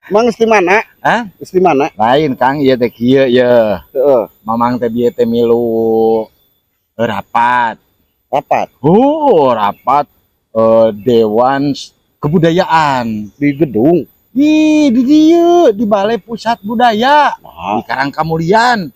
Mang isti mana? Hah? Isti mana? Lain Kang, ieu teh kieu ye. Heeh. Mamang teh bieu teh milu rapat. Rapat Rapat Dewan Kebudayaan di gedung. di dieu di Balai Pusat Budaya Nah, di Karangkamulian.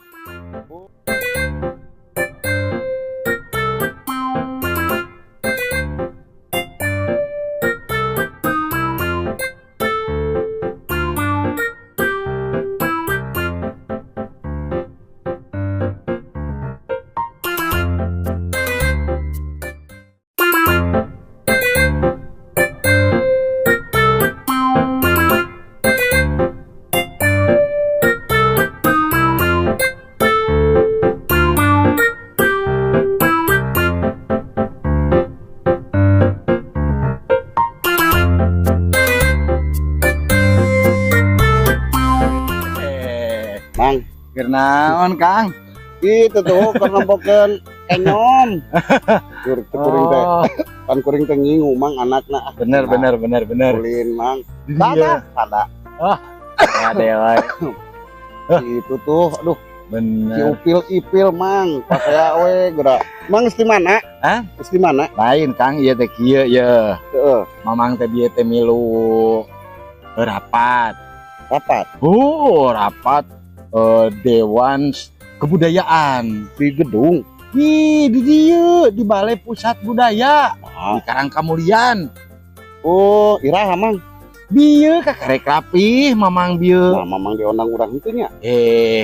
Mang, Gernaon Kang? itu tuh kenompokeun kenyom. Kuring teh, kan kuring teh ngingu mang anakna. Bener. Ulin mang. Iya. Sada. Ada wae. Itu tuh, aduh, si Bener. upil-ipil mang. Pasaya we geura. Mang isti mana? Hah? Isti mana? Lain Kang, ieu teh kieu ye. Heeh. Mamang teh bieu teh milu rapat. Rapat Rapat Dewan Kebudayaan di gedung. di dieu di Balai Pusat Budaya Nah, di Karangkamulian. oh, iraha mang. Bieu kakarek rapih mamang bieu. Nah, mamang diondang urang henteu nya.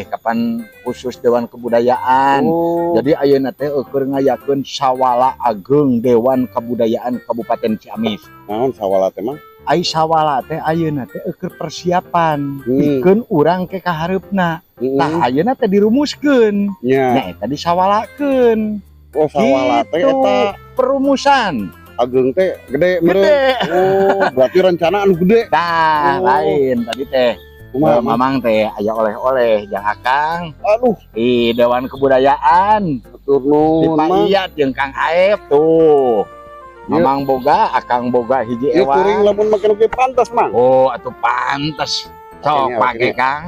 Kapan khusus Dewan Kebudayaan. Oh, Jadi ayeuna teh keur ngayakeun Sawala Ageng Dewan Kebudayaan Kabupaten Ciamis. naon sawala teh mang? Ai sawala teh ayeuna teh keur persiapan Hmm. pikeun urang ke kahareupna. Heeh. Nah, ayeuna teh dirumuskeun. Nya. Nya eta disawalakeun. Oh, sawala teh Gitu. eta Perumusan. Ageng teh gede meureun. Gede. Oh, berarti rencana anu gede. Nah, Oh. lain tadi teh. Kumaha mang? Mamang teh aya oleh-oleh jeung Akang Aduh, di Dewan Kebudayaan. atur Di nuhun Pak mang. Iyat jeung Kang Aep tuh. Ieu- Mamang boga, Akang boga hiji Ieu kuring ewan. lamun make oge pantas mang. Oh, atuh pantes. Sok Pakenya, pake pakenya. Kang.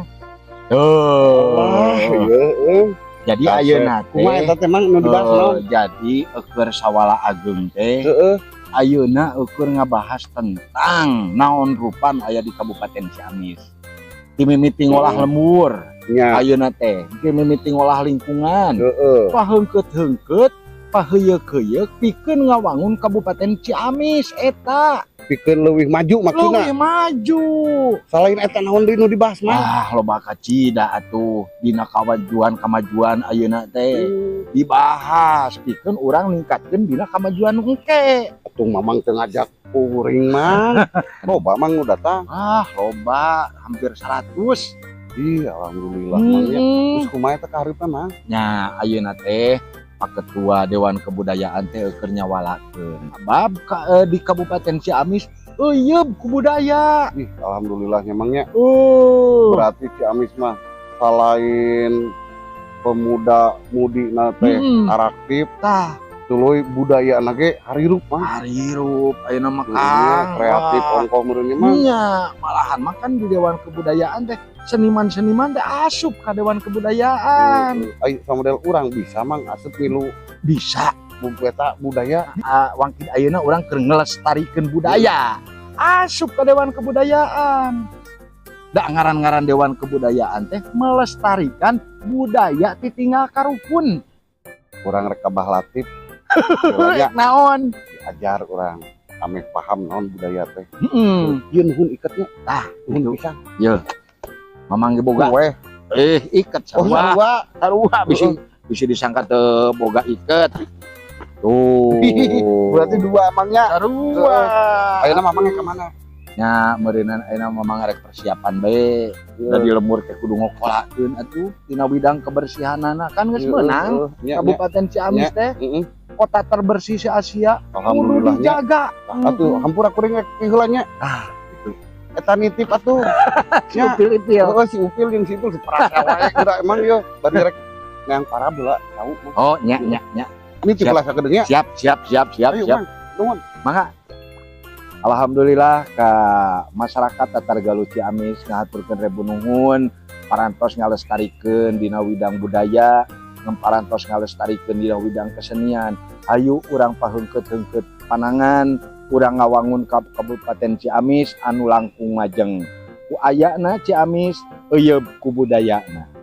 Wah, Tuh. ieu Jadi Kasep. ayeuna kumaha teh eta teh mang nu dibahas naon? jadi keur Sawala Ageng teh Heeh. ayeuna keur ngabahas tentang naon rupan aya di Kabupaten Ciamis. Di mimiting olah lembur, Nya. ayeuna teh di mimiting olah lingkungan. Heeh. Paheungkeut-heungkeut, paheuyeuh-heuyeuh pikeun ngawangun Kabupaten Ciamis eta Pikeun leuwih maju maksudna. leuwih maju. Salain eta naon deui nu dibahas mang? Loba kacida atuh dina kamajuan ayeuna teh dibahas pikeun urang ningkatkeun dina kamajuan nu engke. Atuh mamang teu ngajak kuring mang. Loba mang nu datang. Loba hampir 100. Ih, alhamdulillah mang ya. Terus kumaha eta kahareupan mang? Nya ayeuna teh Pak Ketua Dewan Kebudayaan teh keur nyawalakeun bab di Kabupaten Ciamis euyeuh ku budaya. Ih, alhamdulillahnya mang ya. Oh. Berarti Ciamis mah selain pemuda mudi teh araktif, Tah tuluy budaya ge harirup mang. harirup ayeuna mah Iya, Kang. kreatif Wah. ongkoh meureunnya mang. Iya, malahan makan di Dewan Kebudayaan teh seniman-seniman teh asup ka Dewan Kebudayaan. Ai model urang bisa mang asup milu Bisa bumbu eta budaya. wangkid ayeuna urang keur ngelestarikeun budaya. Asup ka Dewan Kebudayaan. Da ngaran-ngaran Dewan Kebudayaan teh melestarikan budaya titinggal karupun. Urang rek kabah latif. Bilanya Naon? diajar urang ame paham naon budaya teh. Heeh. Ieu nuhun iketnya. Itu. Nuhun pisan. Mamang ge boga. Weh, Iket oh sarua. sarua. Bisa disangka teu boga iket. Tuh. Berarti dua emangnya. sarua. Ayeuna mamangnya ke mana? Nya meureunan ayeuna mamang rek persiapan bae. Da di lembur teh kudu ngokolakeun atuh dina bidang kebersihanana kan geus meunang Kabupaten Ciamis teh kota terbersih se Asia. Kudu Alhamdulillahnya. dijaga. Atuh hampura kuring heulanya. Itu. Eta nitip atuh. Si upil-upil. Oh, si Upil jeung situ si perasa wae geura emang ieu bari rek yang parabola tahu. Oh, nya. Nitip Siap. lah sakedeungnya. Siap. Ayo, Siap. Mang. Nuhun. Mangga. Alhamdulillah ka masyarakat Tatar Galuh Ciamis ngaturkeun rebu nuhun parantos ngalestarikeun dina widang budaya, parantos ngalestarikeun dina widang kesenian. Ayo urang paheungkeut-heungkeut panangan, urang ngawangun ka Kabupaten Ciamis anu langkung majeng. Ku ayana Ciamis euyeub ku budayana.